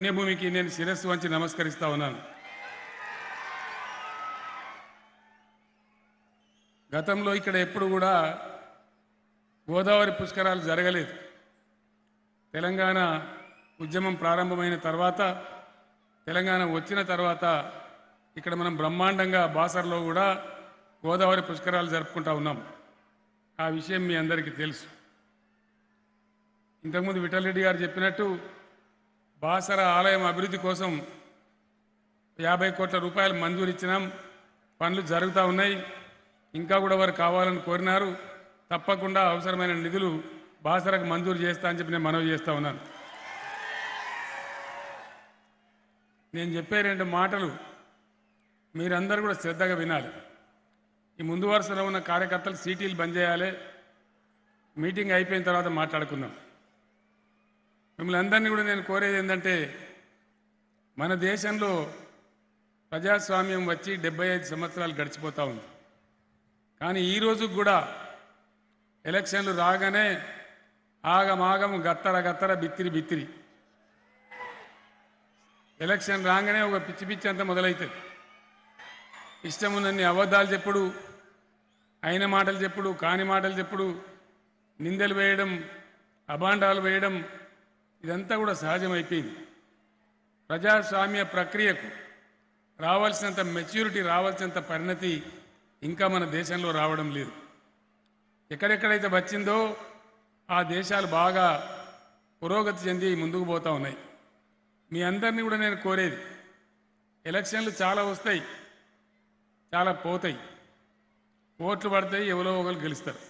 పుణ్యభూమికి నేను శిరస్సు వంచి నమస్కరిస్తా ఉన్నాను. గతంలో ఇక్కడ ఎప్పుడు కూడా గోదావరి పుష్కరాలు జరగలేదు. తెలంగాణ ఉద్యమం ప్రారంభమైన తర్వాత, తెలంగాణ వచ్చిన తర్వాత ఇక్కడ మనం బ్రహ్మాండంగా బాసర్లో కూడా గోదావరి పుష్కరాలు జరుపుకుంటా ఉన్నాం. ఆ విషయం మీ అందరికీ తెలుసు. ఇంతకుముందు విఠలరెడ్డి గారు చెప్పినట్టు బాసర ఆలయం అభివృద్ధి కోసం 50 కోట్ల రూపాయలు మంజూరు ఇచ్చినాం. పనులు జరుగుతూ ఉన్నాయి. ఇంకా కూడా వారు కావాలని కోరినారు. తప్పకుండా అవసరమైన నిధులు బాసరకు మంజూరు చేస్తా అని చెప్పి నేను మనవి చేస్తా ఉన్నాను. నేను చెప్పే 2 మాటలు మీరందరూ కూడా శ్రద్ధగా వినాలి. ఈ ముందు వరుసలో ఉన్న కార్యకర్తలు సీటీలు బంద్ చేయాలి. మీటింగ్ అయిపోయిన తర్వాత మాట్లాడుకుందాం. మిమ్మల్ని అందరినీ కూడా నేను కోరేది ఏంటంటే, మన దేశంలో ప్రజాస్వామ్యం వచ్చి 75 సంవత్సరాలు గడిచిపోతూ ఉంది. కానీ ఈరోజు కూడా ఎలక్షన్లు రాగానే ఆగమాగం గత్తర గత్తర బిత్తిరి బిత్తిరి ఎలక్షన్ రాగానే ఒక పిచ్చి పిచ్చి అంతా మొదలవుతుంది. ఇష్టం ఉన్నన్ని అబద్ధాలు చెప్పుడు, అయిన మాటలు చెప్పుడు, కాని మాటలు చెప్పుడు, నిందలు వేయడం, అభాండాలు వేయడం, ఇదంతా కూడా సహజమైపోయింది. ప్రజాస్వామ్య ప్రక్రియకు రావాల్సినంత మెచ్యూరిటీ, రావాల్సినంత పరిణతి ఇంకా మన దేశంలో రావడం లేదు. ఎక్కడెక్కడైతే వచ్చిందో ఆ దేశాలు బాగా పురోగతి చెంది ముందుకు పోతూ ఉన్నాయి. మీ అందరినీ కూడా నేను కోరేది, ఎలక్షన్లు చాలా వస్తాయి, చాలా పోతాయి, ఓట్లు పడతాయి, ఎవరో ఒకరు గెలుస్తారు.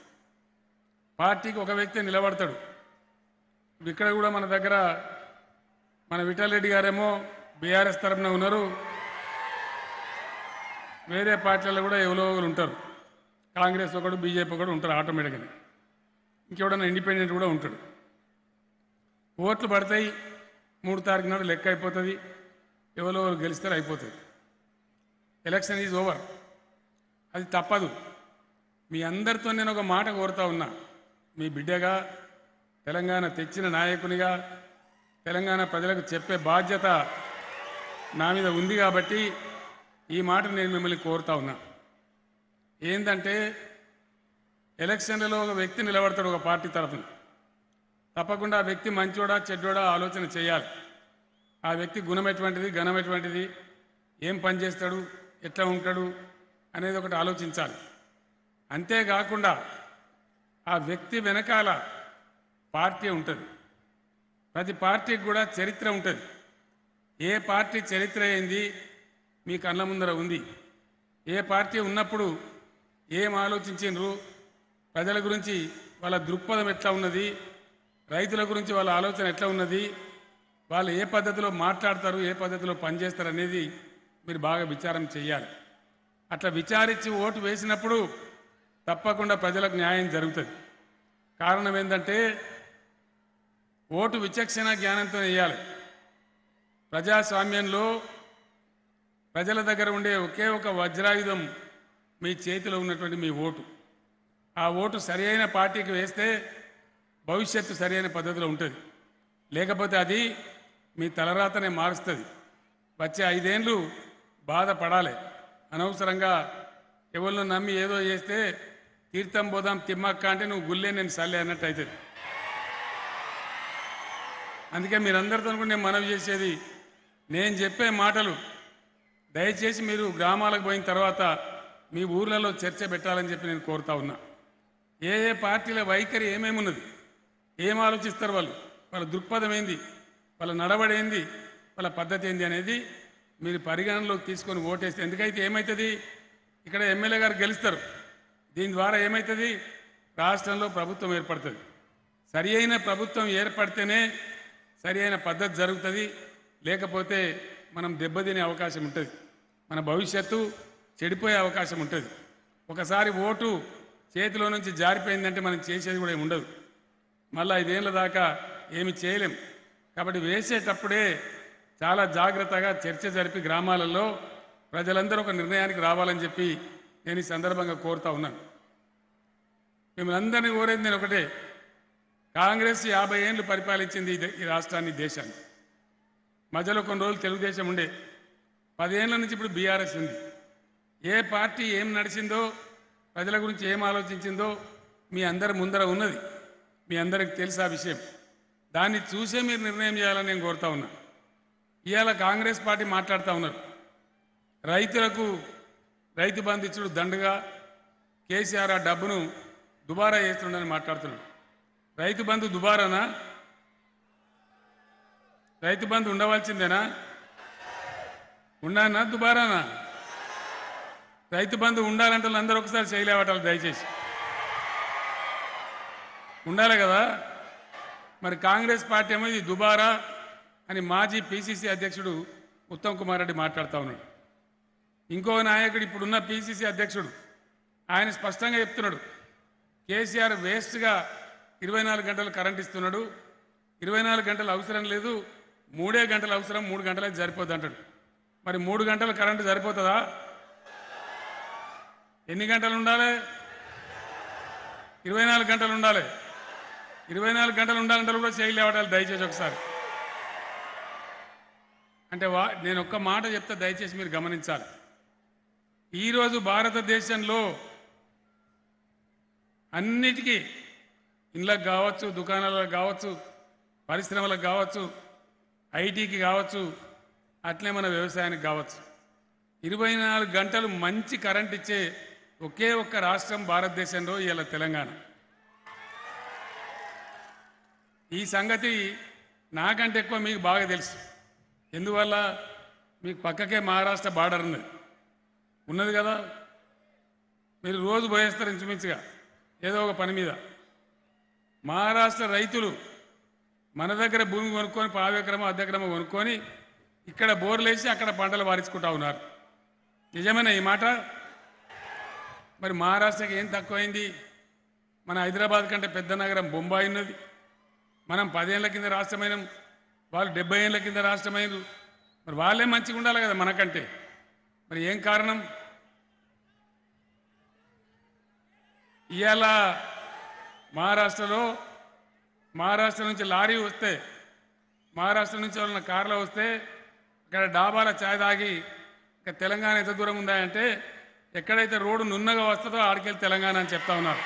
పార్టీకి ఒక వ్యక్తి నిలబడతాడు. ఇక్కడ కూడా మన దగ్గర మన విఠలరెడ్డి గారేమో బీఆర్ఎస్ తరఫున ఉన్నారు. వేరే పార్టీలలో కూడా ఎవరో ఒకరు ఉంటారు. కాంగ్రెస్ ఒకడు, బీజేపీ ఒకడు ఉంటారు ఆటోమేటిక్గా. ఇంకెవడన్నా ఇండిపెండెంట్ కూడా ఉంటాడు. ఓట్లు పడతాయి, 3 తారీఖు నాడు లెక్క అయిపోతుంది, ఎవరో ఒకరు గెలిస్తారు, అయిపోతుంది. Election is over. అది తప్పదు. మీ అందరితో నేను ఒక మాట కోరుతా ఉన్నా. మీ బిడ్డగా, తెలంగాణ తెచ్చిన నాయకునిగా, తెలంగాణ ప్రజలకు చెప్పే బాధ్యత నా మీద ఉంది కాబట్టి ఈ మాట నేను మిమ్మల్ని కోరుతా ఉన్నా. ఏంటంటే, ఎలక్షన్లలో ఒక వ్యక్తి నిలబడతాడు ఒక పార్టీ తరఫున. తప్పకుండా ఆ వ్యక్తి మంచోడా చెడ్డోడా ఆలోచన చేయాలి. ఆ వ్యక్తి గుణం ఎటువంటిది, ఘనం ఎటువంటిది, ఏం పని చేస్తాడు, ఎట్లా ఉంటాడు అనేది ఒకటి ఆలోచించాలి. అంతేకాకుండా ఆ వ్యక్తి వెనకాల పార్టీ ఉంటుంది. ప్రతి పార్టీకి కూడా చరిత్ర ఉంటుంది. ఏ పార్టీ చరిత్ర ఏంది మీ కళ్ళ ముందర ఉంది. ఏ పార్టీ ఉన్నప్పుడు ఏం ఆలోచించారు, ప్రజల గురించి వాళ్ళ దృక్పథం ఎట్లా ఉన్నది, రైతుల గురించి వాళ్ళ ఆలోచన ఎట్లా ఉన్నది, వాళ్ళు ఏ పద్ధతిలో మాట్లాడతారు, ఏ పద్ధతిలో పనిచేస్తారు అనేది మీరు బాగా విచారం చేయాలి. అట్లా విచారించి ఓటు వేసినప్పుడు తప్పకుండా ప్రజలకు న్యాయం జరుగుతుంది. కారణం ఏంటంటే, ఓటు విచక్షణ జ్ఞానంతో వేయాలి. ప్రజాస్వామ్యంలో ప్రజల దగ్గర ఉండే ఒకే ఒక వజ్రాయుధం మీ చేతిలో ఉన్నటువంటి మీ ఓటు. ఆ ఓటు సరైన పార్టీకి వేస్తే భవిష్యత్తు సరైన పద్ధతిలో ఉంటుంది. లేకపోతే అది మీ తలరాతనే మారుస్తుంది. వచ్చే 5 ఏళ్ళు బాధపడాలి. అనవసరంగా ఎవరినో నమ్మి ఏదో చేస్తే తీర్థం పోదాం తిమ్మక్క అంటే నువ్వు గుళ్ళే నేను సల్లే అన్నట్టు అవుతుంది. అందుకే మీరందరితో కూడా నేను మనవి చేసేది, నేను చెప్పే మాటలు దయచేసి మీరు గ్రామాలకు పోయిన తర్వాత మీ ఊర్లలో చర్చ పెట్టాలని చెప్పి నేను కోరుతా ఉన్నా. ఏ ఏ పార్టీల వైఖరి ఏమేమి ఉన్నది, ఏం ఆలోచిస్తారు వాళ్ళు, వాళ్ళ దృక్పథం ఏంది, వాళ్ళ నడవడి ఏంది, వాళ్ళ పద్ధతి ఏంది అనేది మీరు పరిగణనలోకి తీసుకొని ఓటేస్తే, ఎందుకైతే ఏమవుతుంది, ఇక్కడ ఎమ్మెల్యే గారు గెలుస్తారు. దీని ద్వారా ఏమవుతుంది, రాష్ట్రంలో ప్రభుత్వం ఏర్పడుతుంది. సరి అయిన ప్రభుత్వం ఏర్పడితేనే సరి అయిన పద్ధతి జరుగుతుంది. లేకపోతే మనం దెబ్బతినే అవకాశం ఉంటుంది. మన భవిష్యత్తు చెడిపోయే అవకాశం ఉంటుంది. ఒకసారి ఓటు చేతిలో నుంచి జారిపోయిందంటే మనం చేసేది కూడా ఏమి ఉండదు. మళ్ళీ 5 ఏళ్ళ దాకా ఏమి చేయలేం. కాబట్టి వేసేటప్పుడే చాలా జాగ్రత్తగా చర్చ జరిపి గ్రామాలలో ప్రజలందరూ ఒక నిర్ణయానికి రావాలని చెప్పి నేను ఈ సందర్భంగా కోరుతా ఉన్నాను. మిమ్మల్ని అందరినీ కోరేది నేను ఒకటే, కాంగ్రెస్ 50 ఏళ్ళు పరిపాలించింది ఈ రాష్ట్రాన్ని, దేశాన్ని. మధ్యలో కొన్ని రోజులు తెలుగుదేశం ఉండే 10 ఏళ్ల నుంచి ఇప్పుడు బీఆర్ఎస్ ఉంది. ఏ పార్టీ ఏం నడిచిందో ప్రజల గురించి ఏం ఆలోచించిందో మీ అందరి ముందర ఉన్నది. మీ అందరికి తెలుసు ఆ విషయం. దాన్ని చూసే మీరు నిర్ణయం చేయాలని నేను కోరుతా ఉన్నా. ఇవాళ కాంగ్రెస్ పార్టీ మాట్లాడుతూ ఉన్నారు, రైతులకు రైతు బంధు ఇచ్చుడు దండుగా కేసీఆర్ ఆ డబ్బును దుబారా చేస్తుండని మాట్లాడుతున్నాడు. రైతు బంధు దుబారానా? రైతు బంధు ఉండవలసిందేనా? ఉండానా దుబారానా? రైతు బంధు ఉండాలంటే అందరూ ఒకసారి చేయలేవటాలు దయచేసి. ఉండాలి కదా. మరి కాంగ్రెస్ పార్టీ ఏమో ఇది దుబారా అని మాజీ పిసిసి అధ్యక్షుడు ఉత్తమ్ కుమార్ రెడ్డి మాట్లాడుతూ ఉన్నాడు. ఇంకో నాయకుడు ఇప్పుడున్న పిసిసి అధ్యక్షుడు ఆయన స్పష్టంగా చెప్తున్నాడు, కేసీఆర్ వేస్ట్గా 24 గంటలు కరెంట్ ఇస్తున్నాడు, 24 గంటలు అవసరం లేదు, 3 గంటలు అవసరం, 3 గంటలకి సరిపోద్ది అంటాడు. మరి 3 గంటల కరెంటు సరిపోతుందా? ఎన్ని గంటలు ఉండాలి? 24 గంటలు ఉండాలి. 24 గంటలు ఉండాలంటే కూడా చేయలేవటాలి దయచేసి ఒకసారి. అంటే నేను ఒక్క మాట చెప్తే దయచేసి మీరు గమనించాలి. ఈరోజు భారతదేశంలో అన్నిటికీ ఇళ్ళకు కావచ్చు, దుకాణాలకు కావచ్చు, పరిశ్రమలకు కావచ్చు, ఐటీకి కావచ్చు, అట్లే మన వ్యవసాయానికి కావచ్చు, 24 గంటలు మంచి కరెంట్ ఇచ్చే ఒకే ఒక్క రాష్ట్రం భారతదేశంలో ఇవాళ తెలంగాణ. ఈ సంగతి నాకంటే ఎక్కువ మీకు బాగా తెలుసు. ఎందువల్ల? మీకు పక్కకే మహారాష్ట్ర బార్డర్ ఉన్నది కదా. మీరు రోజు పోయేస్తారు ఇంచుమించుగా ఏదో ఒక పని మీద. మహారాష్ట్ర రైతులు మన దగ్గర భూమి కొనుక్కొని 10 ఎకరమో 10 ఎకరమో కొనుక్కొని ఇక్కడ బోర్లేసి అక్కడ పంటలు వారించుకుంటా ఉన్నారు. నిజమేనా ఈ మాట? మరి మహారాష్ట్రకి ఏం తక్కువైంది? మన హైదరాబాద్ కంటే పెద్ద నగరం బొంబాయి ఉన్నది. మనం 10 ఏళ్ల కింద రాష్ట్రమైన, వాళ్ళు 70 ఏళ్ల కింద రాష్ట్రమైనరు. మరి వాళ్ళే మంచిగా ఉండాలి కదా మనకంటే. మరి ఏం కారణం? ఇవాళ మహారాష్ట్ర నుంచి లారీ వస్తే, మహారాష్ట్ర నుంచి వాళ్ళ కార్లో వస్తే ఇక్కడ డాబాల ఛాయ్ తాగి ఇక తెలంగాణ ఎంత దూరం ఉందా అంటే ఎక్కడైతే రోడ్డు నున్నగా వస్తుందో ఆడికెళ్ళి తెలంగాణ అని చెప్తా ఉన్నారు.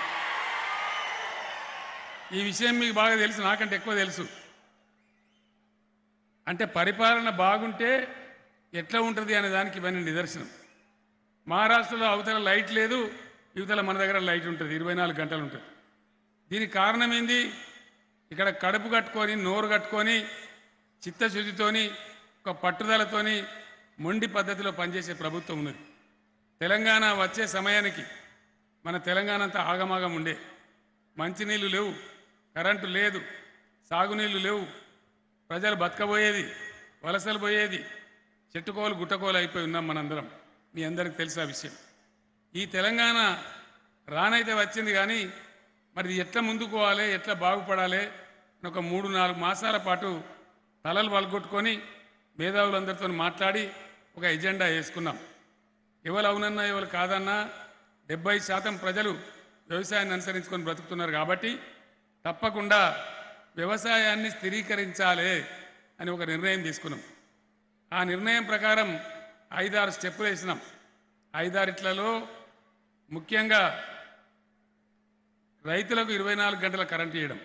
ఈ విషయం మీకు బాగా తెలుసు, నాకంటే ఎక్కువ తెలుసు. అంటే పరిపాలన బాగుంటే ఎట్లా ఉంటుంది అనే దానికి ఇవన్నీ నిదర్శనం. మహారాష్ట్రలో అవతల లైట్ లేదు, ఇవతల మన దగ్గర లైట్ ఉంటుంది, 24 గంటలు ఉంటుంది. దీనికి కారణం ఏంది? ఇక్కడ కడుపు కట్టుకొని, నోరు కట్టుకొని, చిత్తశుద్ధితోని, ఒక పట్టుదలతోని, మొండి పద్ధతిలో పనిచేసే ప్రభుత్వం ఉన్నది. తెలంగాణ వచ్చే సమయానికి మన తెలంగాణ అంతా ఆగమాగం ఉండే. మంచినీళ్ళు లేవు, కరెంటు లేదు, సాగునీళ్ళు లేవు, ప్రజలు బతకబోయేది, వలసలు పోయేది, చెట్టుకోలు గుట్టకోలు అయిపోయి ఉన్నాం మనందరం. మీ అందరికి తెలుసు ఆ విషయం. ఈ తెలంగాణ రానైతే వచ్చింది, కానీ మరి ఎట్లా ముందుకోవాలి, ఎట్లా బాగుపడాలి అని ఒక 3-4 మాసాల పాటు తలలు పలగొట్టుకొని మేధావులందరితో మాట్లాడి ఒక ఎజెండా వేసుకున్నాం. ఎవరు అవునన్నా ఎవరు కాదన్నా 70% ప్రజలు వ్యవసాయాన్ని అనుసరించుకొని బ్రతుకుతున్నారు. కాబట్టి తప్పకుండా వ్యవసాయాన్ని స్థిరీకరించాలి అని ఒక నిర్ణయం తీసుకున్నాం. ఆ నిర్ణయం ప్రకారం 5-6 స్టెప్పులు వేసినాం. 5-6 ముఖ్యంగా రైతులకు 24 గంటల కరెంటు ఇవ్వడం,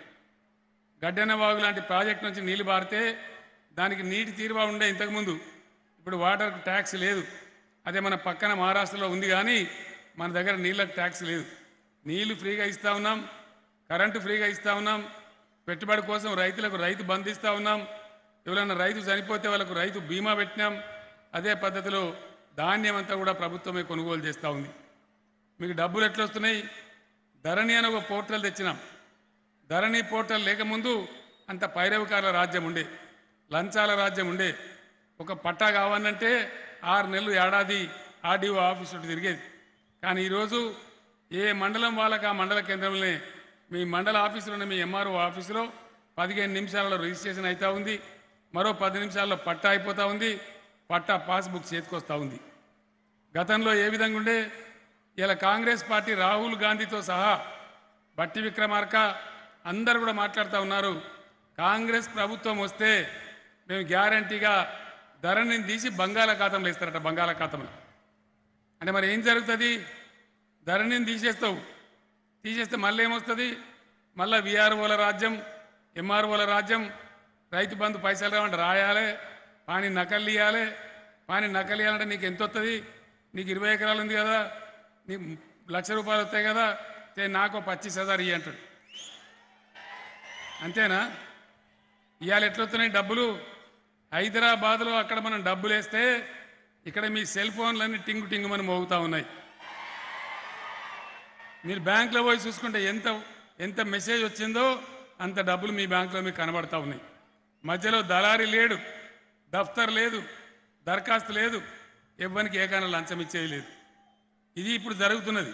గడ్డెనవాగు లాంటి ప్రాజెక్టు నుంచి నీళ్లు బారితే దానికి నీటి తీరువా ఉండే ఇంతకుముందు. ఇప్పుడు వాటర్కు ట్యాక్స్ లేదు. అదే మన పక్కన మహారాష్ట్రలో ఉంది, కానీ మన దగ్గర నీళ్ళకు ట్యాక్స్ లేదు. నీళ్లు ఫ్రీగా ఇస్తూ ఉన్నాం, కరెంటు ఫ్రీగా ఇస్తూ ఉన్నాం, పెట్టుబడి కోసం రైతులకు రైతు బంధు ఇస్తూ ఉన్నాం. ఎవరైనా రైతు చనిపోతే వాళ్ళకు రైతు బీమా పెట్టినాం. అదే పద్ధతిలో ధాన్యం అంతా కూడా ప్రభుత్వమే కొనుగోలు చేస్తూ ఉంది. మీకు డబ్బులు ఎట్లా వస్తున్నాయి? ధరణి అని ఒక పోర్టల్ తెచ్చినాం. ధరణి పోర్టల్ లేకముందు అంత పైరవికారుల రాజ్యం ఉండే, లంచాల రాజ్యం ఉండే. ఒక పట్టా కావాలంటే 6 నెలలు ఏడాది ఆర్డీఓ ఆఫీసు చుట్టూ తిరిగేది. కానీ ఈరోజు ఏ మండలం వాళ్ళకి ఆ మండల కేంద్రంలోనే, మీ మండల ఆఫీసులోనే, మీ ఎంఆర్ఓ ఆఫీసులో 15 నిమిషాలలో రిజిస్ట్రేషన్ అవుతూ ఉంది. మరో 10 నిమిషాల్లో పట్టా అయిపోతూ ఉంది. పట్టా పాస్బుక్ చేతికొస్తూ ఉంది. గతంలో ఏ విధంగా ఉండే? ఇలా కాంగ్రెస్ పార్టీ రాహుల్ గాంధీతో సహా బట్టి విక్రమార్క అందరూ కూడా మాట్లాడుతూ ఉన్నారు, కాంగ్రెస్ ప్రభుత్వం వస్తే మేము గ్యారంటీగా ధరని తీసి బంగాళాఖాతంలో ఇస్తారట. బంగాళాఖాతంలో అంటే మరి ఏం జరుగుతుంది? ధరని తీసేస్తే మళ్ళీ ఏమొస్తుంది? మళ్ళీ విఆర్ఓల రాజ్యం, ఎంఆర్ఓల రాజ్యం. రైతు బంధు పైసలు రావంటే రాయాలి, పాని నకలు ఇవ్వాలి. పాని నకలు ఇవ్వాలంటే నీకు ఎంత వస్తుంది? నీకు 20 ఎకరాలు ఉంది కదా, నీకు ₹1,00,000 వస్తాయి కదా, నాకు 25,000 ఇయ్యి అంటాడు. అంతేనా? ఇవాళ ఎట్లొస్తున్నాయి డబ్బులు? హైదరాబాద్లో అక్కడ మనం డబ్బులు వేస్తే ఇక్కడ మీ సెల్ ఫోన్లన్నీ టింగు టింగుమని మోగుతూ ఉన్నాయి. మీరు బ్యాంకులో పోయి చూసుకుంటే ఎంత మెసేజ్ వచ్చిందో అంత డబ్బులు మీ బ్యాంకులో మీకు కనబడతా ఉన్నాయి. మధ్యలో దళారీ లేడు, దఫ్తర్ లేదు, దరఖాస్తు లేదు, ఎవ్వరికి ఏకైనా లంచం ఇచ్చేది లేదు. ఇది ఇప్పుడు జరుగుతున్నది.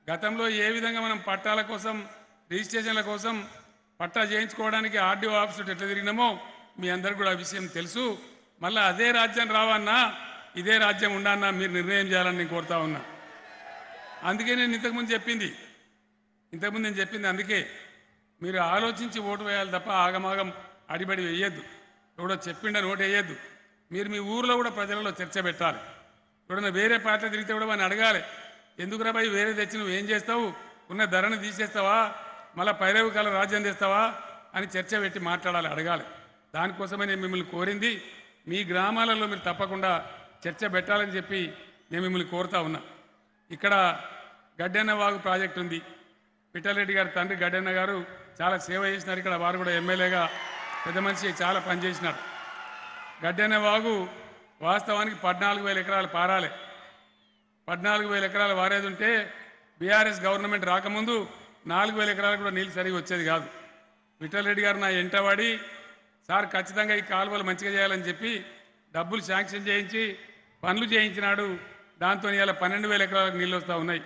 గతంలో ఏ విధంగా మనం పట్టాల కోసం, రిజిస్ట్రేషన్ల కోసం పట్టా చేయించుకోవడానికి ఆర్డీఓ ఆఫీసు ఎట్లా తిరిగినామో మీ అందరికి కూడా ఆ విషయం తెలుసు. మళ్ళీ అదే రాజ్యం రావన్నా, ఇదే రాజ్యం ఉండన్నా మీరు నిర్ణయం చేయాలని నేను కోరుతా ఉన్నా. అందుకే నేను ఇంతకుముందు చెప్పింది అందుకే మీరు ఆలోచించి ఓటు వేయాలి తప్ప ఆగమాగం అడిబడి వేయద్దు. ఎవడో చెప్పిండని ఓటు వేయద్దు. మీరు మీ ఊర్లో కూడా ప్రజలలో చర్చ పెట్టాలి. ఎవడన్నా వేరే పార్టీ తిరిగితే కూడా వాడిని అడగాలి, ఎందుకురా భయ్ వేరే తెచ్చి నువ్వు ఏం చేస్తావు? ఉన్న ధరను తీసేస్తావా? మళ్ళీ పైరవికాల రాజ్యం తెస్తావా అని చర్చ పెట్టి మాట్లాడాలి, అడగాలి. దానికోసమే నేను మిమ్మల్ని కోరింది. మీ గ్రామాలలో మీరు తప్పకుండా చర్చ పెట్టాలని చెప్పి నేను మిమ్మల్ని కోరుతా ఉన్నా. ఇక్కడ గడ్డెన్న వాగు ప్రాజెక్టు ఉంది. పిట్టలరెడ్డి గారి తండ్రి గడ్డెన్న గారు చాలా సేవ చేసినారు. ఇక్కడ వారు కూడా ఎమ్మెల్యేగా పెద్ద మనిషి చాలా పనిచేసినారు. గడ్డెన్న వాగు వాస్తవానికి 14,000 ఎకరాలు పారాలి. 14,000 ఎకరాలు వారేది ఉంటే బీఆర్ఎస్ గవర్నమెంట్ రాకముందు 4,000 ఎకరాలు కూడా నీళ్ళు సరిగా వచ్చేది కాదు. పిట్టలరెడ్డి గారు నా ఎంటవాడి సార్ ఖచ్చితంగా ఈ కాలువలు మంచిగా చేయాలని చెప్పి డబ్బులు శాంక్షన్ చేయించి పనులు చేయించినాడు. దాంతో ఇవాళ 12,000 ఎకరాలకు నీళ్ళు వస్తూ ఉన్నాయి.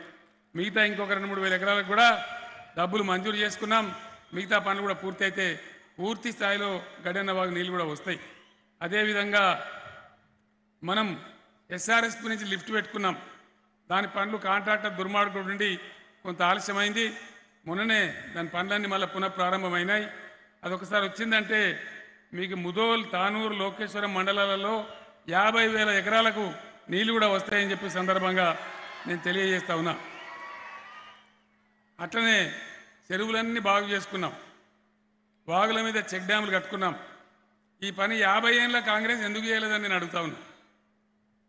మిగతా ఇంకొక 2-3 ఎకరాలకు కూడా డబ్బులు మంజూరు చేసుకున్నాం. మిగతా పనులు కూడా పూర్తి అయితే పూర్తి స్థాయిలో గడ్డెన్న వాగు నీళ్ళు కూడా వస్తాయి. అదేవిధంగా మనం ఎస్ఆర్ఎస్పీ నుంచి లిఫ్ట్ పెట్టుకున్నాం. దాని పనులు కాంట్రాక్టర్ దుర్మార్గుడు నుండి కొంత ఆలస్యమైంది. మొన్ననే దాని పనులన్నీ మళ్ళీ పునఃప్రారంభమైనాయి. అదొకసారి వచ్చిందంటే మీకు ముదోల్, తానూరు, లోకేశ్వరం మండలాలలో 50,000 ఎకరాలకు నీళ్లు కూడా వస్తాయని చెప్పి సందర్భంగా నేను తెలియజేస్తా ఉన్నా. అట్లనే చెరువులన్నీ బాగు చేసుకున్నాం. వాగుల మీద చెక్ డ్యాములు కట్టుకున్నాం. ఈ పని 50 ఏళ్ళ కాంగ్రెస్ ఎందుకు చేయలేదని నేను అడుగుతా ఉన్నా.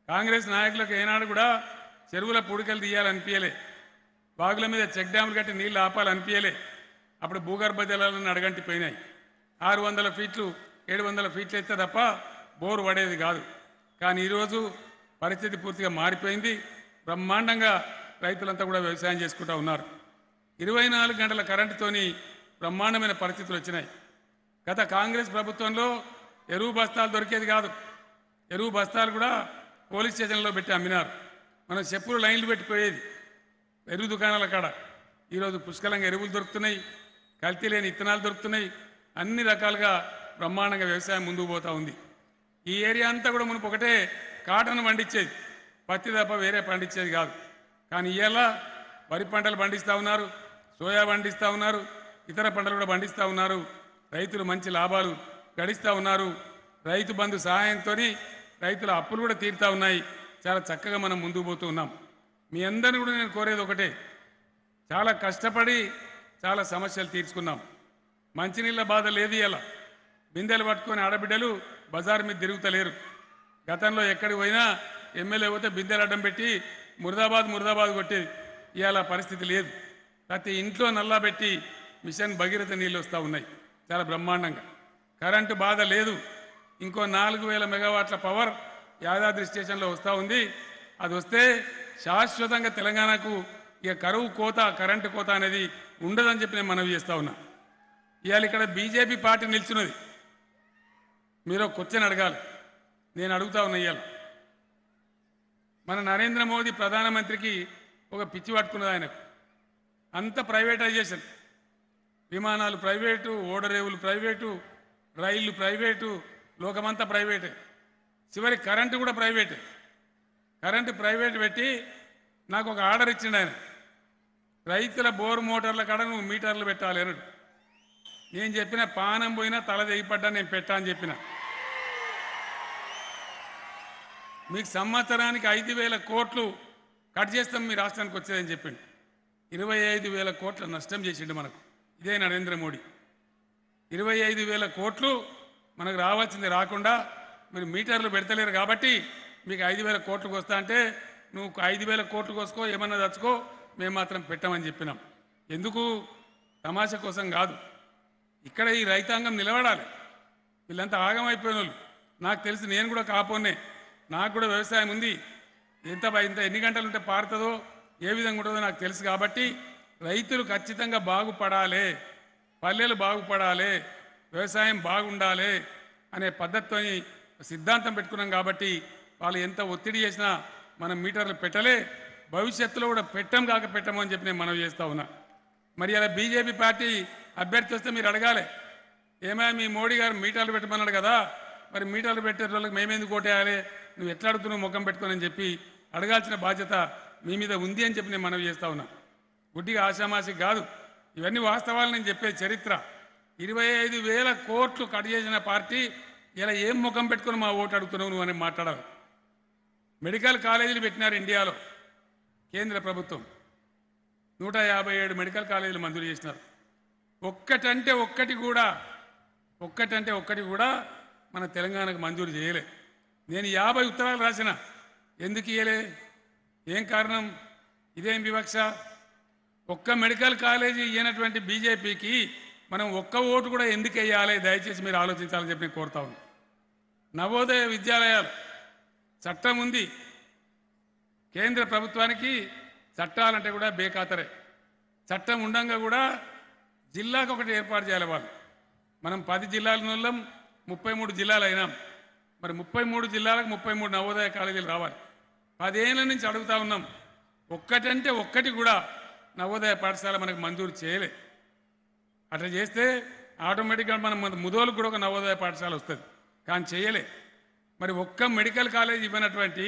కాంగ్రెస్ నాయకులకు ఏనాడు కూడా చెరువుల పూడికలు తీయాలనిపించలే, వాగుల మీద చెక్ డ్యాములు కట్టి నీళ్ళు ఆపాలనిపించలే. అప్పుడు భూగర్భ జలాలను అడగంటిపోయినాయి. 600 ఫీట్లు 700 ఫీట్లు అయితే తప్ప బోరు పడేది కాదు. కానీ ఈరోజు పరిస్థితి పూర్తిగా మారిపోయింది. బ్రహ్మాండంగా రైతులంతా కూడా వ్యవసాయం చేసుకుంటూ ఉన్నారు. 24 గంటల కరెంటుతోని బ్రహ్మాండమైన పరిస్థితులు వచ్చినాయి. గత కాంగ్రెస్ ప్రభుత్వంలో ఎరువు బస్తాలు దొరికేది కాదు. ఎరువు బస్తాలు కూడా పోలీస్ స్టేషన్లో పెట్టి అమ్మినారు. మనం చెప్పులు లైన్లు పెట్టిపోయేది ఎరువు దుకాణాల కాడ. ఈరోజు పుష్కలంగా ఎరువులు దొరుకుతున్నాయి, కల్తీ లేని ఇత్తనాలు దొరుకుతున్నాయి. అన్ని రకాలుగా బ్రహ్మాండంగా వ్యవసాయం ముందుకు పోతూ ఉంది. ఈ ఏరియా అంతా కూడా మునుపు ఒకటే కాటన్ పండించేది, పత్తి తప్ప వేరే పండించేది కాదు. కానీ ఇవాళ వరి పంటలు పండిస్తూ ఉన్నారు, సోయా పండిస్తూ ఉన్నారు, ఇతర పంటలు కూడా పండిస్తూ ఉన్నారు. రైతులు మంచి లాభాలు గడిస్తూ ఉన్నారు. రైతు బంధు సహాయంతో రైతుల అప్పులు కూడా తీరుతూ ఉన్నాయి. చాలా చక్కగా మనం ముందుకు పోతూ ఉన్నాం. మీ అందరిని కూడా నేను కోరేది ఒకటే, చాలా కష్టపడి చాలా సమస్యలు తీర్చుకున్నాం. మంచినీళ్ళ బాధ లేదు. ఇలా బిందెలు పట్టుకొని ఆడబిడ్డలు బజార్ మీద తిరుగుతలేరు. గతంలో ఎక్కడికి పోయినా ఎమ్మెల్యే పోతే బిందెలు అడ్డం పెట్టి ముర్దాబాద్ కొట్టేది. ఇవాళ పరిస్థితి లేదు. ప్రతి ఇంట్లో నల్లా పెట్టి మిషన్ భగీరథ నీళ్ళు వస్తూ ఉన్నాయి చాలా బ్రహ్మాండంగా. కరెంటు బాధ లేదు. ఇంకో 4,000 మెగావాట్ల పవర్ యాదాద్రి స్టేషన్లో వస్తూ ఉంది. అది వస్తే శాశ్వతంగా తెలంగాణకు ఇక కరువు కోత, కరెంటు కోత అనేది ఉండదని చెప్పి నేను మనవి చేస్తూ ఉన్నా. ఇవాళ ఇక్కడ బీజేపీ పార్టీ నిల్చున్నది. మీరు క్వశ్చన్ అడగాలి, నేను అడుగుతా ఉన్నా. ఇవాళ మన నరేంద్ర మోదీ ప్రధానమంత్రికి ఒక పిచ్చి పట్టుకున్నది. ఆయనకు అంత ప్రైవేటైజేషన్, విమానాలు ప్రైవేటు, ఓడరేవులు ప్రైవేటు, రైళ్లు ప్రైవేటు, లోకమంతా ప్రైవేటే. చివరి కరెంటు కూడా ప్రైవేటే. కరెంటు ప్రైవేట్ పెట్టి నాకు ఒక ఆర్డర్ ఇచ్చిండు ఆయన, రైతుల బోరు మోటార్ల కాడ నువ్వు మీటర్లు పెట్టాలి అన్నాడు. నేను చెప్పిన పానం పోయినా తల తెగిపడ్డా నేను పెట్టా అని చెప్పిన. మీకు సంవత్సరానికి 5,000 కోట్లు కట్ చేస్తాం మీ రాష్ట్రానికి వచ్చేదని చెప్పిండు. 25,000 కోట్ల నష్టం చేసిండు మనకు. ఇదే నరేంద్ర మోడీ. 25,000 కోట్లు మనకు రావాల్సింది రాకుండా మీరు మీటర్లు పెడతలేరు కాబట్టి మీకు 5,000 కోట్లకు వస్తా అంటే నువ్వు 5,000 కోట్లు కోసుకో, ఏమన్నా తెచ్చుకో, మేము మాత్రం పెట్టమని చెప్పినాం. ఎందుకు? తమాషా కోసం కాదు. ఇక్కడ ఈ రైతాంగం నిలబడాలి. వీళ్ళంతా ఆగమైపోయిన వాళ్ళు. నాకు తెలిసి నేను కూడా కాపోనే, నాకు కూడా వ్యవసాయం ఉంది. ఇంత ఎన్ని గంటలు ఉంటే పారుతుందో, ఏ విధంగా ఉంటుందో నాకు తెలుసు. కాబట్టి రైతులు ఖచ్చితంగా బాగుపడాలి, పల్లెలు బాగుపడాలి, వ్యవసాయం బాగుండాలి అనే పద్ధతితో సిద్ధాంతం పెట్టుకున్నాం. కాబట్టి వాళ్ళు ఎంత ఒత్తిడి చేసినా మనం మీటర్లు పెట్టలే, భవిష్యత్తులో కూడా పెట్టము అని చెప్పి నేను మనవి చేస్తా ఉన్నా. మరి అలా బీజేపీ పార్టీ అభ్యర్థి వస్తే మీరు అడగాలి, ఏమైనా మీ మోడీ గారు మీటర్లు పెట్టమన్నాడు కదా, మరి మీటర్లు పెట్టే వాళ్ళకి మేమెందుకు ఓటేయాలి, నువ్వు ఎట్లా అడుగుతున్నావు ముఖం పెట్టుకోనని చెప్పి అడగాల్సిన బాధ్యత మీ మీద ఉంది అని చెప్పి నేను మనవి చేస్తా ఉన్నా. గుడ్డిగా ఆషామాషి కాదు, ఇవన్నీ వాస్తవాలు నేను చెప్పే చరిత్ర. 25,000 కోట్లు కట్ చేసిన పార్టీ ఇలా ఏం ముఖం పెట్టుకుని మా ఓటు అడుగుతున్నావు నువ్వు అని మాట్లాడాలి. మెడికల్ కాలేజీలు పెట్టినారు ఇండియాలో కేంద్ర ప్రభుత్వం. 157 మెడికల్ కాలేజీలు మంజూరు చేసినారు. ఒక్కటంటే ఒక్కటి కూడా మన తెలంగాణకు మంజూరు చేయలే. నేను 50 ఉత్తరాలు రాసిన, ఎందుకు ఇయ్యలే, ఏం కారణం, ఇదేం వివక్ష? ఒక్క మెడికల్ కాలేజీ ఇయ్యనటువంటి బీజేపీకి మనం ఒక్క ఓటు కూడా ఎందుకు వేయాలి? దయచేసి మీరు ఆలోచించాలని చెప్పి నేను కోరుతా ఉన్నాను. నవోదయ విద్యాలయాలు చట్టం ఉంది. కేంద్ర ప్రభుత్వానికి చట్టాలంటే కూడా బేఖాతరే. చట్టం ఉండంగా కూడా జిల్లాకు ఒకటి ఏర్పాటు చేయాలి వాళ్ళు. మనం 10 జిల్లాల వాళ్ళం, 33 జిల్లాలు అయినాం. మరి 33 జిల్లాలకు 33 నవోదయ కాలేజీలు రావాలి. 10 ఏళ్ళ నుంచి అడుగుతా ఉన్నాం. ఒక్కటంటే ఒక్కటి కూడా నవోదయ పాఠశాల మనకు మంజూరు చేయలే. అట్లా చేస్తే ఆటోమేటిక్గా మనం ముదోలకు కూడా ఒక నవోదయ పాఠశాల వస్తుంది, కానీ చేయలే. మరి ఒక్క మెడికల్ కాలేజ్ ఇవ్వనటువంటి,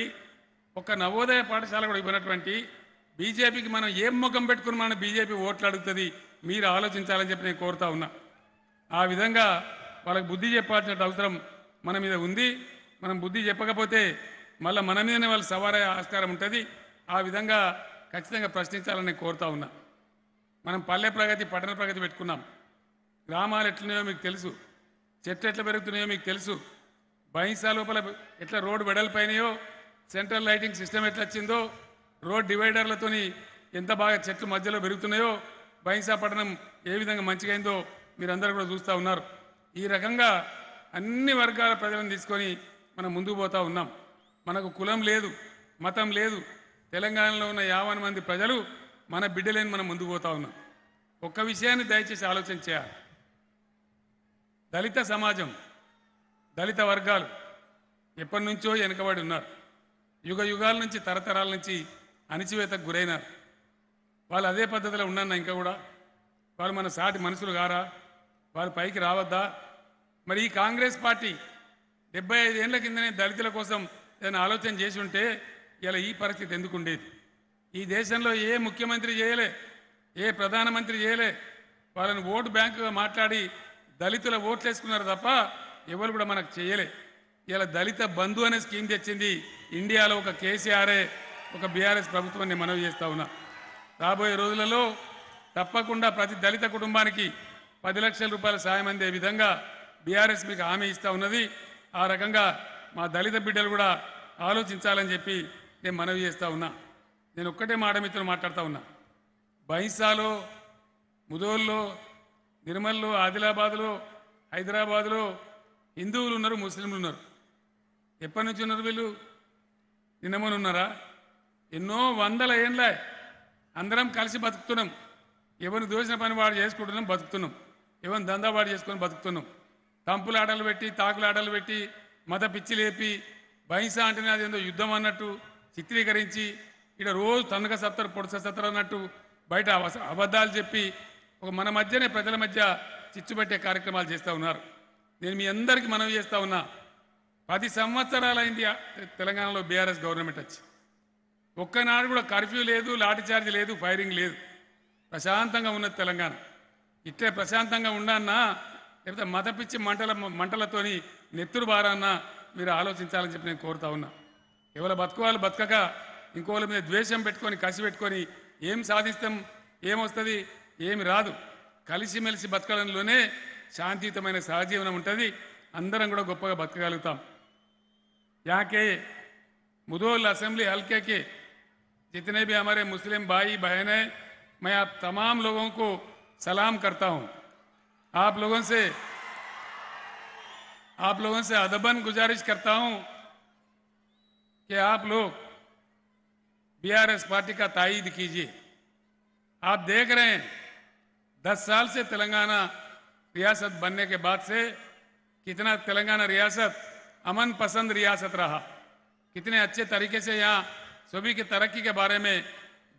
ఒక్క నవోదయ పాఠశాల కూడా ఇవ్వనటువంటి బీజేపీకి మనం ఏం ముఖం పెట్టుకుని మన బీజేపీ ఓట్లు అడుగుతుంది, మీరు ఆలోచించాలని చెప్పి నేను కోరుతా ఉన్నా. ఆ విధంగా వాళ్ళకి బుద్ధి చెప్పాల్సిన అవసరం మన మీద ఉంది. మనం బుద్ధి చెప్పకపోతే మళ్ళీ మన మీదనే వాళ్ళు సవారయ్యే ఆస్కారం ఉంటుంది. ఆ విధంగా ఖచ్చితంగా ప్రశ్నించాలని నేను కోరుతా ఉన్నా. మనం పల్లె ప్రగతి, పట్టణ ప్రగతి పెట్టుకున్నాం. గ్రామాలు ఎట్లున్నాయో మీకు తెలుసు, చెట్లు ఎట్లా పెరుగుతున్నాయో మీకు తెలుసు, బైన్సా లోపల ఎట్లా రోడ్డు వెడల్పోయినాయో, సెంట్రల్ లైటింగ్ సిస్టమ్ ఎట్లా వచ్చిందో, రోడ్ డివైడర్లతోని ఎంత బాగా చెట్లు మధ్యలో పెరుగుతున్నాయో, బైన్సా పట్టణం ఏ విధంగా మంచిగా అయిందో మీరందరూ కూడా చూస్తూ ఉన్నారు. ఈ రకంగా అన్ని వర్గాల ప్రజలను తీసుకొని మనం ముందుకు పోతూ ఉన్నాం. మనకు కులం లేదు, మతం లేదు. తెలంగాణలో ఉన్న 50 మంది ప్రజలు మన బిడ్డలేని మనం ముందుకు పోతూ ఉన్నాం. ఒక్క విషయాన్ని దయచేసి ఆలోచన చేయాలి. దళిత సమాజం, దళిత వర్గాలు ఎప్పటి నుంచో వెనుకబడి ఉన్నారు. యుగ యుగాల నుంచి, తరతరాల నుంచి అణిచివేతకు గురైనారు. వాళ్ళు అదే పద్ధతిలో ఉన్నా ఇంకా కూడా వాళ్ళు మన సాటి మనుషులు గారా? వాళ్ళు పైకి రావద్దా? మరి ఈ కాంగ్రెస్ పార్టీ 75 ఏళ్ల కిందనే దళితుల కోసం ఏదైనా ఆలోచన చేసి ఉంటే ఇలా ఈ పరిస్థితి ఎందుకు ఉండేది? ఈ దేశంలో ఏ ముఖ్యమంత్రి చేయలే, ఏ ప్రధానమంత్రి చేయలే. వాళ్ళని ఓటు బ్యాంకుగా మాట్లాడి దళితుల ఓట్లు వేసుకున్నారు తప్ప ఎవరు కూడా మనకు చేయలే. ఇలా దళిత బంధు అనే స్కీమ్ తెచ్చింది ఇండియాలో ఒక కేసీఆర్ఏ, ఒక బీఆర్ఎస్ ప్రభుత్వాన్ని మనవి చేస్తా ఉన్నా. రాబోయే రోజులలో తప్పకుండా ప్రతి దళిత కుటుంబానికి 10 లక్షల రూపాయల సాయం అందే విధంగా బీఆర్ఎస్ మీకు హామీ ఇస్తూ ఉన్నది. ఆ రకంగా మా దళిత బిడ్డలు కూడా ఆలోచించాలని చెప్పి నేను మనవి చేస్తూ ఉన్నా. నేను ఒక్కటే మాట మీతో మాట్లాడుతూ ఉన్నా. బైన్సాలో, ముదోల్లో, నిర్మల్లో, ఆదిలాబాద్లో, హైదరాబాద్లో హిందువులు ఉన్నారు, ముస్లింలు ఉన్నారు. ఎప్పటి నుంచి ఉన్నారు వీళ్ళు? నిన్నమని ఉన్నారా? ఎన్నో వందల ఏండ్లే అందరం కలిసి బతుకుతున్నాం. ఎవరిని దోసిన పని వాడు చేసుకుంటున్నాం, బతుకుతున్నాం. ఎవరిని దందా వాడు చేసుకొని బతుకుతున్నాం. తంపులు ఆటలు పెట్టి, తాకులు ఆటలు పెట్టి, మత పిచ్చి లేపి, బైన్సా అంటేనే అదేందో యుద్ధం అన్నట్టు చిత్రీకరించి, ఇక్కడ రోజు తనక సత్తరు, పొడస సత్తరు అన్నట్టు బయట అబద్ధాలు చెప్పి ఒక మన మధ్యనే ప్రజల మధ్య చిచ్చుపెట్టే కార్యక్రమాలు చేస్తూ ఉన్నారు. నేను మీ అందరికీ మనవి చేస్తూ ఉన్నా. 10 సంవత్సరాలైంది తెలంగాణలో బీఆర్ఎస్ గవర్నమెంట్ వచ్చి. ఒక్కనాడు కూడా కర్ఫ్యూ లేదు, లాఠీచార్జ్ లేదు, ఫైరింగ్ లేదు. ప్రశాంతంగా ఉన్నది తెలంగాణ. ఇట్లే ప్రశాంతంగా ఉండన్నా, లేకపోతే మతపిచ్చి మంటలతోని నెత్తురు బారన్నా మీరు ఆలోచించాలని చెప్పి నేను కోరుతా ఉన్నా. ఎవరి బతుకు వాళ్ళు బతకక ఇంకోళ్ళ మీద ద్వేషం పెట్టుకొని కసి పెట్టుకొని ఏం సాధిస్తాం, ఏమొస్తుంది, ఏమి రాదు. కలిసిమెలిసి బతకడంలోనే శాంతియుతమైన సహజీవనం ఉంటుంది. అందరం కూడా గొప్పగా బతకగలుగుతాం. यहाँ के मुधोल असेंबली हल्के के जितने भी हमारे मुस्लिम भाई बहन हैं, मैं आप तमाम लोगों को सलाम करता हूं. आप लोगों से अदबन गुजारिश करता हूं कि आप लोग बीआरएस पार्टी का तायीद कीजिए. आप देख रहे हैं 10 साल से तेलंगाना रियासत बनने के बाद से कितना तेलंगाना रियासत अमन पसंद रियासत रहा, कितने अच्छे तरीके से यहाँ सभी की तरक्की के बारे में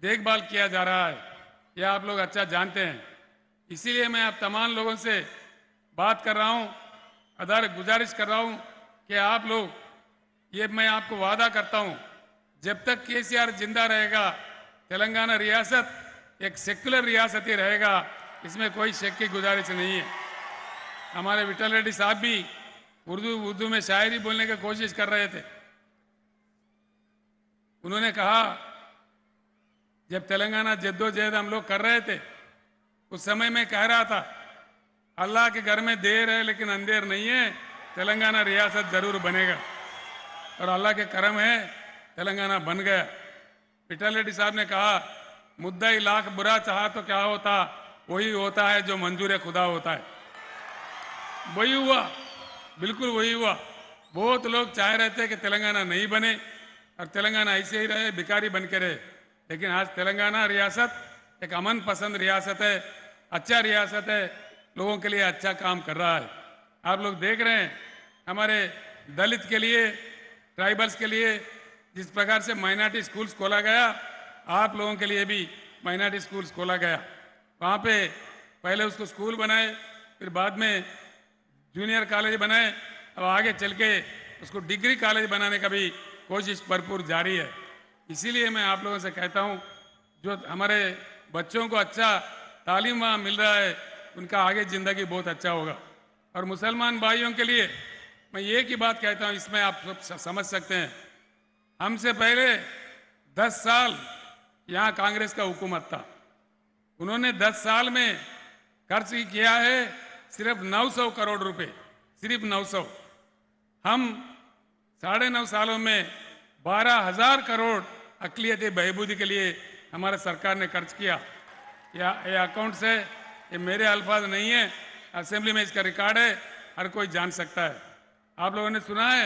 देखभाल किया जा रहा है, यह आप लोग अच्छा जानते हैं. इसीलिए मैं आप तमाम लोगों से बात कर रहा हूँ, गुजारिश कर रहा हूँ कि आप लोग, ये मैं आपको वादा करता हूँ, जब तक केसीआर जिंदा रहेगा तेलंगाना रियासत एक सेक्युलर रियासत ही रहेगा, इसमें कोई शक की गुजारिश नहीं है. हमारे विठल रेड्डी साहब भी उर्दू में शायरी बोलने की कोशिश कर रहे थे. उन्होंने कहा जब तेलंगाना जद्दोजहद हम लोग कर रहे थे उस समय में कह रहा था अल्लाह के घर में देर है लेकिन अंधेर नहीं है, तेलंगाना रियासत जरूर बनेगा. और अल्लाह के करम है तेलंगाना बन गया. विठल रेड्डी साहब ने कहा मुद्दा ही लाख बुरा चाहा तो क्या होता, वही होता है जो मंजूर खुदा होता है. वही हुआ, बिल्कुल वही हुआ. बहुत लोग चाह रहे थे कि तेलंगाना नहीं बने और तेलंगाना ऐसे ही रहे, भिखारी बन के रहे, लेकिन आज तेलंगाना रियासत एक अमन पसंद रियासत है, अच्छा रियासत है, लोगों के लिए अच्छा काम कर रहा है. आप लोग देख रहे हैं हमारे दलित के लिए, ट्राइबल्स के लिए जिस प्रकार से माइनॉरिटी स्कूल्स खोला गया, आप लोगों के लिए भी माइनॉरिटी स्कूल्स खोला गया. वहाँ पे पहले उसको स्कूल बनाए, फिर बाद में जूनियर कॉलेज बनाए, अब आगे चल के उसको डिग्री कॉलेज बनाने का भी कोशिश भरपूर जारी है. इसीलिए मैं आप लोगों से कहता हूँ जो हमारे बच्चों को अच्छा तालीम वहाँ मिल रहा है उनका आगे ज़िंदगी बहुत अच्छा होगा. और मुसलमान भाइयों के लिए मैं एक ही बात कहता हूँ, इसमें आप सब समझ सकते हैं, हमसे पहले 10 साल यहाँ कांग्रेस का हुकूमत था. उन्होंने 10 साल में खर्च किया है सिर्फ 900 करोड़ रुपए, सिर्फ 900. हम 9.5 सालों में 12,000 करोड़ अक़लियती बहबूदी के लिए हमारे सरकार ने खर्च किया. ये अकाउंट से, ये मेरे अल्फाज नहीं है, असेंबली में इसका रिकॉर्ड है, हर कोई जान सकता है. आप लोगों ने सुना है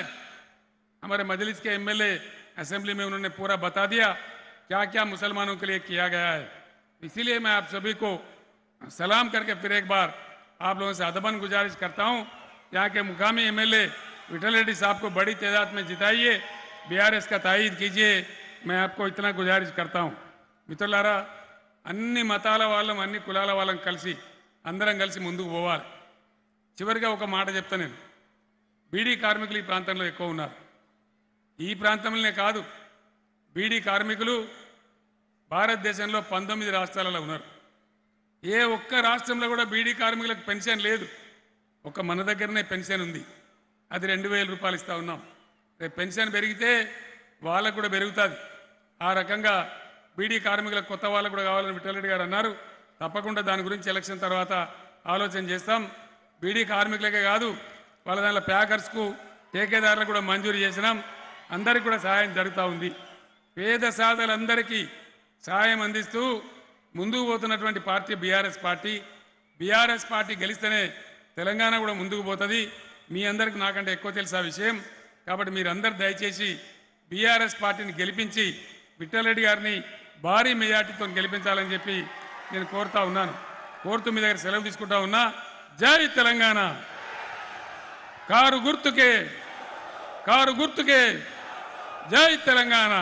हमारे मजलिस के एमएलए असेंबली में उन्होंने पूरा बता दिया क्या क्या मुसलमानों के लिए किया गया है. इसीलिए मैं आप सभी को सलाम करके फिर एक बार आप लोगों से अदबन गुजारिश करता हूं, यहाँ के मुकामी एमएलए विठल रेड्डी साहब को बड़ी तादाद में जिताइए, बीआरएस का तायीद कीजिए. मैं आपको इतना गुजारिश करता हूं. మిత్రులారా, అన్ని మతాల వాళ్ళం, అన్ని కులాల వాళ్ళం కలిసి అందరం కలిసి ముందుకు పోవాలి. చివరిగా ఒక మాట చెప్తా, నేను బీడీ కార్మికులు ఈ ప్రాంతంలో ఎక్కువ ఉన్నారు. ఈ ప్రాంతంలోనే కాదు, బీడీ కార్మికులు భారతదేశంలో 19 రాష్ట్రాలలో ఉన్నారు. ఏ ఒక్క రాష్ట్రంలో కూడా బీడీ కార్మికులకు పెన్షన్ లేదు. ఒక మన దగ్గరనే పెన్షన్ ఉంది, అది 2,000 రూపాయలు ఇస్తా ఉన్నాం. రేపు పెన్షన్ పెరిగితే వాళ్ళకు కూడా పెరుగుతుంది. ఆ రకంగా బీడీ కార్మికులకు కొత్త వాళ్ళకు కూడా కావాలని విఠల్ రెడ్డి గారు అన్నారు. తప్పకుండా దాని గురించి ఎలక్షన్ తర్వాత ఆలోచన చేస్తాం. బీడీ కార్మికులకే కాదు, వాళ్ళ దాంట్లో ప్యాకర్స్కు, ठेकेदाరులకు కూడా మంజూరు చేసినాం. అందరికీ కూడా సహాయం జరుగుతూ ఉంది. పేద సాధులందరికీ సహాయం అందిస్తూ ముందుకు పోతున్నటువంటి party BRS party. BRS party గెలిస్తేనే తెలంగాణ కూడా ముందుకు పోతుంది. మీ అందరికీ నాకంటే ఎక్కువ తెలుసు ఆ విషయం. కాబట్టి మీరందరూ దయచేసి బీఆర్ఎస్ పార్టీని గెలిపించి విఠల్ రెడ్డి గారిని భారీ మెజార్టీతో గెలిపించాలని చెప్పి నేను కోరుతా ఉన్నాను. కోరుతూ మీ దగ్గర సెలవు తీసుకుంటా ఉన్నా. జై తెలంగాణ. కారు గుర్తుకే, కారు గుర్తుకే. జై తెలంగాణ.